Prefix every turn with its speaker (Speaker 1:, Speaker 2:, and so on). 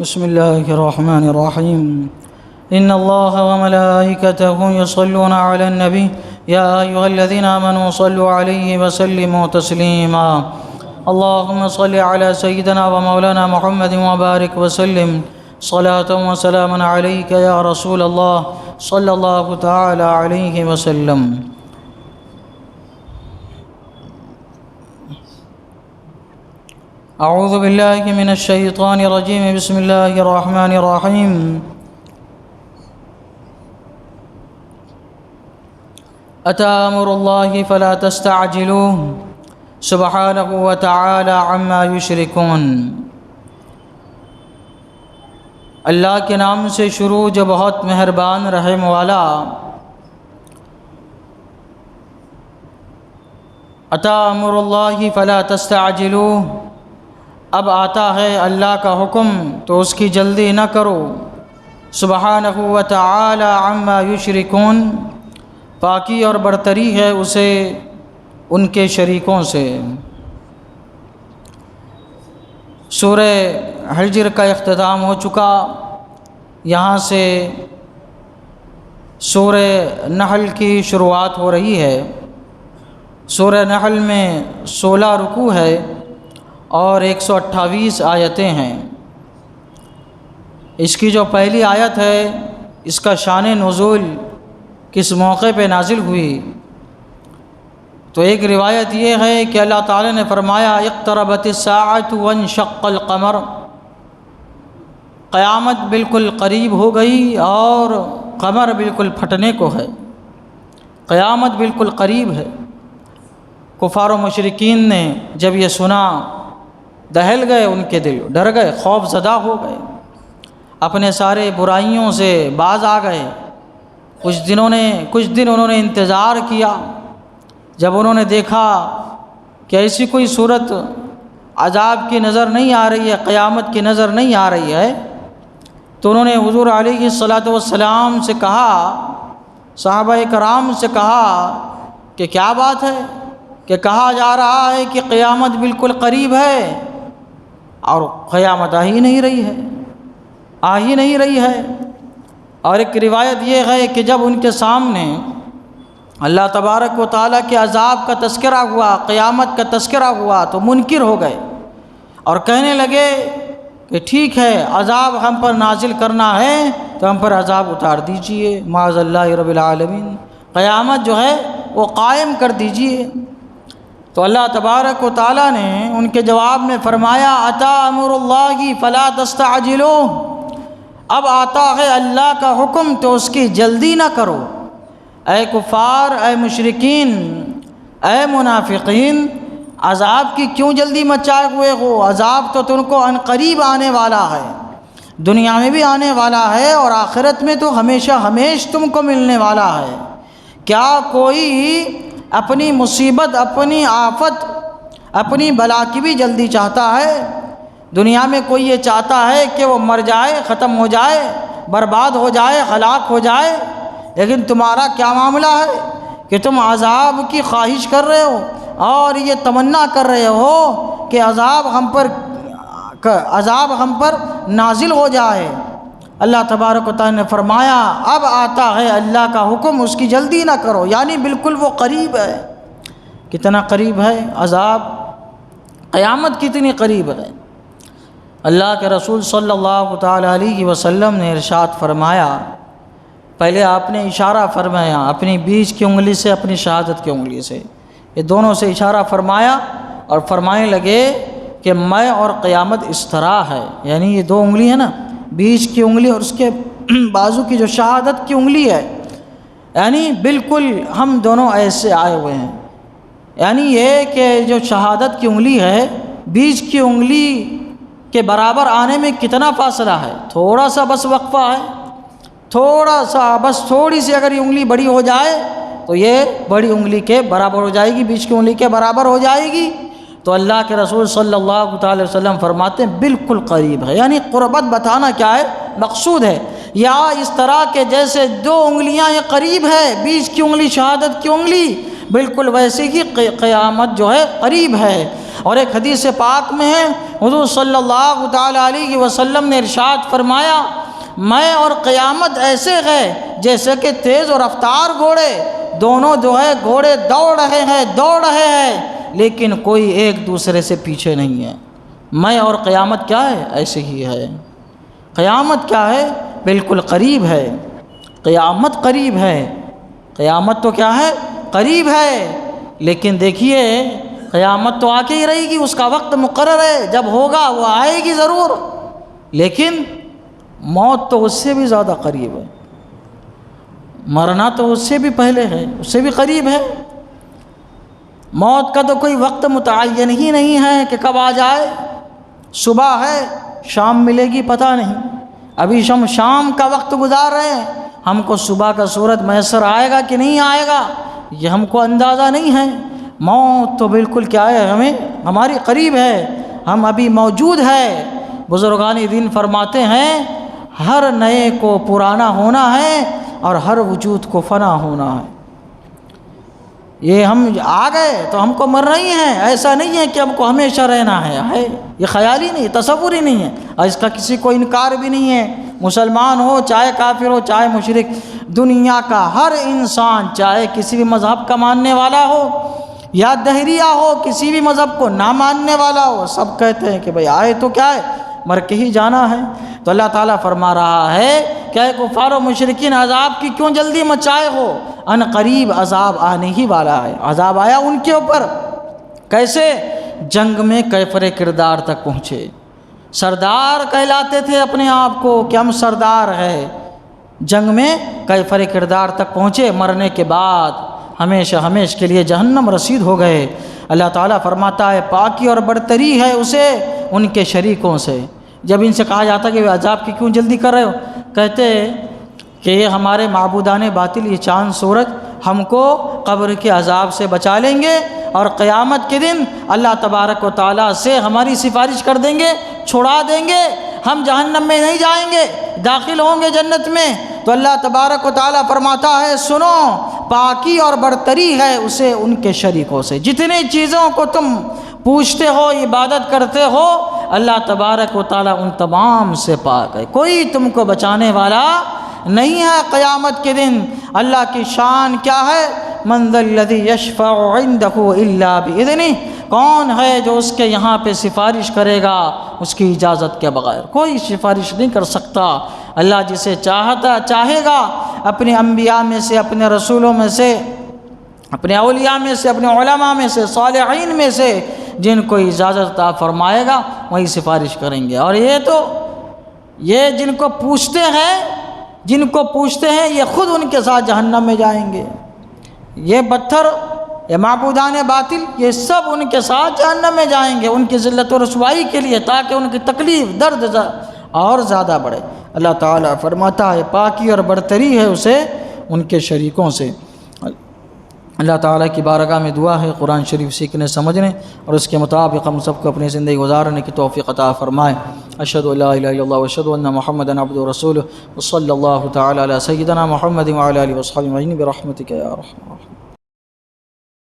Speaker 1: بسم الله الرحمن الرحيم إن الله وملائكته يصلون على النبي يا أيها الذين آمنوا صلوا عليه وسلموا تسليما اللهم صل على سيدنا ومولانا محمد وبارك وسلم صلاة وسلاما عليك يا رسول الله صلى الله تعالى عليه وسلم. اعوذ باللہ من الشیطان الرجیم بسم اللہ الرحمن الرحیم. اتی امر اللہ فلا تستعجلوه سبحانہ وتعالی عما یشرکون. اللہ کے نام سے شروع جو بہت مہربان رحم والا. اتی امر اللہ فلا تستعجلوه، اب آتا ہے اللہ کا حکم تو اس کی جلدی نہ کرو. سبحانہ وتعالی عما یشرکون، پاکی اور برتری ہے اسے ان کے شریکوں سے. سورہ حجر کا اختتام ہو چکا، یہاں سے سورہ نحل کی شروعات ہو رہی ہے. سورہ نحل میں 16 رکوع ہے اور 128 آیتیں ہیں. اس کی جو پہلی آیت ہے اس کا شان نزول کس موقع پہ نازل ہوئی، تو ایک روایت یہ ہے کہ اللہ تعالی نے فرمایا اقتربت الساعۃ وانشق القمر، قیامت بالکل قریب ہو گئی اور قمر بالکل پھٹنے کو ہے. قیامت بالکل قریب ہے. کفار و مشرکین نے جب یہ سنا دہل گئے، ان کے دل ڈر گئے، خوف زدہ ہو گئے، اپنے سارے برائیوں سے باز آ گئے. کچھ دن انہوں نے انتظار کیا. جب انہوں نے دیکھا کہ ایسی کوئی صورت عذاب کی نظر نہیں آ رہی ہے، قیامت کی نظر نہیں آ رہی ہے، تو انہوں نے حضور علیہ الصلاۃ والسلام سے کہا، صحابہ کرام سے کہا کہ کیا بات ہے کہ کہا جا رہا ہے کہ قیامت بالکل قریب ہے اور قیامت آ ہی نہیں رہی ہے. اور ایک روایت یہ ہے کہ جب ان کے سامنے اللہ تبارک و تعالیٰ کے عذاب کا تذکرہ ہوا، قیامت کا تذکرہ ہوا، تو منکر ہو گئے اور کہنے لگے کہ ٹھیک ہے، عذاب ہم پر نازل کرنا ہے تو ہم پر عذاب اتار دیجئے، معاذ اللہ رب العالمین، قیامت جو ہے وہ قائم کر دیجئے. تو اللہ تبارک و تعالیٰ نے ان کے جواب میں فرمایا اتی امر اللہ فلا تستعجلوه، اب آتا ہے اللہ کا حکم تو اس کی جلدی نہ کرو. اے کفار، اے مشرکین، اے منافقین، عذاب کی کیوں جلدی مچائے ہوئے ہو؟ عذاب تو تم کو عن قریب آنے والا ہے، دنیا میں بھی آنے والا ہے اور آخرت میں تو ہمیشہ ہمیشہ تم کو ملنے والا ہے. کیا کوئی اپنی مصیبت، اپنی آفت، اپنی بلا کی بھی جلدی چاہتا ہے؟ دنیا میں کوئی یہ چاہتا ہے کہ وہ مر جائے، ختم ہو جائے، برباد ہو جائے، ہلاک ہو جائے؟ لیکن تمہارا کیا معاملہ ہے کہ تم عذاب کی خواہش کر رہے ہو اور یہ تمنا کر رہے ہو کہ عذاب ہم پر نازل ہو جائے. اللہ تبارک و تعالیٰ نے فرمایا اب آتا ہے اللہ کا حکم، اس کی جلدی نہ کرو، یعنی بالکل وہ قریب ہے. کتنا قریب ہے عذاب؟ قیامت کتنی قریب ہے. اللہ کے رسول صلی اللہ تعالیٰ علیہ وسلم نے ارشاد فرمایا، پہلے آپ نے اشارہ فرمایا اپنی بیچ کی انگلی سے، اپنی شہادت کی انگلی سے، یہ دونوں سے اشارہ فرمایا اور فرمانے لگے کہ میں اور قیامت اس طرح ہے، یعنی یہ دو انگلی ہے نا، بیچ کی انگلی اور اس کے بازو کی جو شہادت کی انگلی ہے، یعنی بالکل ہم دونوں ایسے آئے ہوئے ہیں. یعنی یہ کہ جو شہادت کی انگلی ہے بیچ کی انگلی کے برابر آنے میں کتنا فاصلہ ہے؟ تھوڑا سا بس وقفہ ہے، تھوڑا سا بس، تھوڑی سی اگر یہ انگلی بڑی ہو جائے تو یہ بڑی انگلی کے برابر ہو جائے گی، بیچ کی انگلی کے برابر ہو جائے گی. تو اللہ کے رسول صلی اللہ تعالی وسلم فرماتے ہیں بالکل قریب ہے. یعنی قربت بتانا کیا ہے؟ مقصود ہے. یا اس طرح کہ جیسے دو انگلیاں یہ قریب ہے، بیچ کی انگلی شہادت کی انگلی، بالکل ویسے ہی قیامت جو ہے قریب ہے. اور ایک حدیث پاک میں ہے حضور صلی اللہ تعالیٰ علیہ وسلم نے ارشاد فرمایا میں اور قیامت ایسے ہے جیسے کہ تیز و رفتار گھوڑے دونوں جو ہے گھوڑے دوڑ رہے ہیں لیکن کوئی ایک دوسرے سے پیچھے نہیں ہے۔ میں اور قیامت کیا ہے؟ ایسے ہی ہے۔ قیامت کیا ہے؟ بالکل قریب ہے۔ قیامت قریب ہے۔ قیامت تو کیا ہے؟ قریب ہے۔ لیکن دیکھیے قیامت تو آ کے ہی رہے گی، اس کا وقت مقرر ہے، جب ہوگا وہ آئے گی ضرور، لیکن موت تو اس سے بھی زیادہ قریب ہے۔ مرنا تو اس سے بھی پہلے ہے، اس سے بھی قریب ہے۔ موت کا تو کوئی وقت متعین ہی نہیں ہے کہ کب آ جائے۔ صبح ہے، شام ملے گی پتہ نہیں۔ ابھی شام کا وقت گزار رہے ہیں، ہم کو صبح کا سورج میسر آئے گا کہ نہیں آئے گا یہ ہم کو اندازہ نہیں ہے۔ موت تو بالکل کیا ہے، ہماری قریب ہے، ہم ابھی موجود ہے۔ بزرگان دین فرماتے ہیں ہر نئے کو پرانا ہونا ہے اور ہر وجود کو فنا ہونا ہے۔ یہ ہم آ گئے تو ہم کو مرنا ہی ہے، ایسا نہیں ہے کہ ہم کو ہمیشہ رہنا ہے، یہ خیال ہی نہیں، تصور ہی نہیں ہے، اور اس کا کسی کو انکار بھی نہیں ہے۔ مسلمان ہو چاہے کافر ہو چاہے مشرک، دنیا کا ہر انسان چاہے کسی بھی مذہب کا ماننے والا ہو یا دہریہ ہو، کسی بھی مذہب کو نہ ماننے والا ہو، سب کہتے ہیں کہ بھئی آئے تو کیا ہے، مر کے ہی جانا ہے۔ تو اللہ تعالیٰ فرما رہا ہے کہ اے کفار و مشرکین عذاب کی کیوں جلدی مچائے ہو، ان قریب عذاب آنے ہی والا ہے۔ عذاب آیا ان کے اوپر، کیسے؟ جنگ میں کیفر کردار تک پہنچے، سردار کہلاتے تھے اپنے آپ کو کہ ہم سردار ہیں، جنگ میں کیفر کردار تک پہنچے، مرنے کے بعد ہمیشہ کے لیے جہنم رسید ہو گئے۔ اللہ تعالیٰ فرماتا ہے پاکی اور برتری ہے اسے ان کے شریکوں سے۔ جب ان سے کہا جاتا کہ وہ عذاب کی کیوں جلدی کر رہے ہو، کہتے کہ یہ ہمارے معبودان باطل، یہ چاند سورج ہم کو قبر کے عذاب سے بچا لیں گے، اور قیامت کے دن اللہ تبارک و تعالیٰ سے ہماری سفارش کر دیں گے، چھڑا دیں گے، ہم جہنم میں نہیں جائیں گے، داخل ہوں گے جنت میں۔ تو اللہ تبارک و تعالیٰ فرماتا ہے سنو، پاکی اور برتری ہے اسے ان کے شریکوں سے۔ جتنی چیزوں کو تم پوچھتے ہو، عبادت کرتے ہو، اللہ تبارک و تعالیٰ ان تمام سے پاک ہے، کوئی تم کو بچانے والا نہیں ہے قیامت کے دن۔ اللہ کی شان کیا ہے؟ من ذا الذی یشفع عندہ الا باذنہ، کون ہے جو اس کے یہاں پہ سفارش کرے گا اس کی اجازت کے بغیر؟ کوئی سفارش نہیں کر سکتا۔ اللہ جسے چاہے گا اپنے انبیاء میں سے، اپنے رسولوں میں سے، اپنے اولیاء میں سے، اپنے علماء میں سے، صالحین میں سے، جن کو اجازت عطا فرمائے گا وہی سفارش کریں گے۔ اور یہ جن کو پوچھتے ہیں یہ خود ان کے ساتھ جہنم میں جائیں گے۔ یہ پتھر، یہ معبودان باطل، یہ سب ان کے ساتھ جہنم میں جائیں گے ان کی ذلت و رسوائی کے لیے، تاکہ ان کی تکلیف، درد اور زیادہ بڑھے۔ اللہ تعالیٰ فرماتا ہے پاکی اور برتری ہے اسے ان کے شریکوں سے۔ اللہ تعالیٰ کی بارگاہ میں دعا ہے قرآن شریف سیکھنے، سمجھنے اور اس کے مطابق ہم سب کو اپنی زندگی گزارنے کی توفیق عطا فرمائے۔ اشہد ان لا الہ الا اللہ واشہد ان محمدا عبدہ ورسولہ، وصلی اللہ تعالیٰ علی سیدنا محمد وعلی آلہ وصحبہ اجمعین برحمتک یا ارحم الراحمین۔